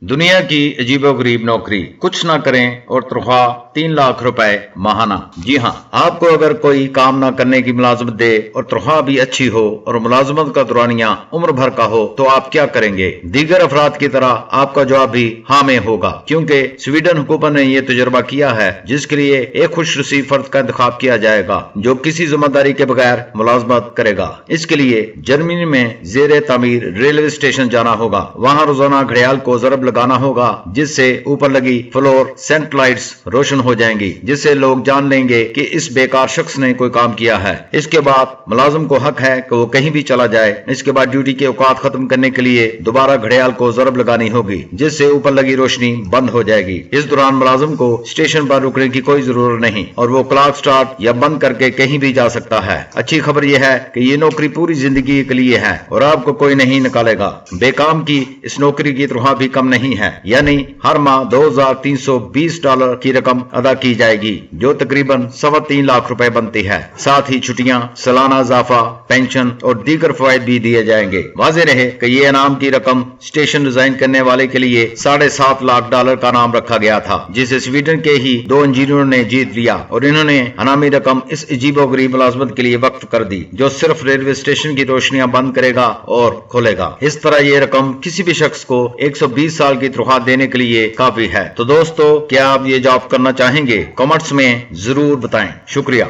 दुनिया की अजीबोगरीब नौकरी, कुछ ना करें और तनख्वाह 3 लाख रुपए माहाना। जी हाँ, आपको अगर कोई काम ना करने की मुलाजमत दे और तनख्वाह भी अच्छी हो और मुलाजमत का दुरानिया उम्र भर का हो तो आप क्या करेंगे? दीगर अफराद की तरह आपका जवाब भी हाँ में होगा, क्योंकि स्वीडन हुकूमत ने यह तजुर्बा किया है, जिसके लिए एक खुश नसीब फर्द का इंतखाब किया जाएगा जो किसी जिम्मेदारी के बगैर मुलाजमत करेगा। इसके लिए जर्मनी में जेर तामीर रेलवे स्टेशन जाना होगा। वहाँ रोजाना घड़ियाल को जरब लगाना होगा, जिससे ऊपर लगी फ्लोर सेंट लाइट्स रोशन हो जाएंगी, जिससे लोग जान लेंगे कि इस बेकार शख्स ने कोई काम किया है। इसके बाद मुलाजिम को हक है कि वो कहीं भी चला जाए। इसके बाद ड्यूटी के औकात खत्म करने के लिए दोबारा घड़ियाल को जरब लगानी होगी, जिससे ऊपर लगी रोशनी बंद हो जाएगी। इस दौरान मुलाजिम को स्टेशन पर रुकने की कोई जरूरत नहीं और वो क्लॉक स्टार्ट या बंद करके कहीं भी जा सकता है। अच्छी खबर यह है कि ये नौकरी पूरी जिंदगी के लिए है और आपको कोई नहीं निकालेगा। बेकाम की इस नौकरी की तनख्वाह भी कम नहीं है, यानी हर माह $2,320 की रकम अदा की जाएगी, जो तकरीबन 3.25 लाख रुपए बनती है। साथ ही छुट्टियां, सालाना इजाफा, पेंशन और दीगर फवायद भी दिए जाएंगे। वाज़ेह रहे कि ये इनाम की रकम स्टेशन डिजाइन करने वाले के लिए $7.5 लाख का नाम रखा गया था, जिसे स्वीडन के ही 2 इंजीनियरों ने जीत लिया और इन्होंने अनामी रकम इस अजीबोगरीब मुलाजमत के लिए वक्फ कर दी, जो सिर्फ रेलवे स्टेशन की रोशनियां बंद करेगा और खोलेगा। इस तरह ये रकम किसी भी शख्स को 120 साल की तनख्वाह देने के लिए काफी है। तो दोस्तों, क्या आप ये जॉब करना चाहेंगे? कमेंट्स में जरूर बताएं। शुक्रिया।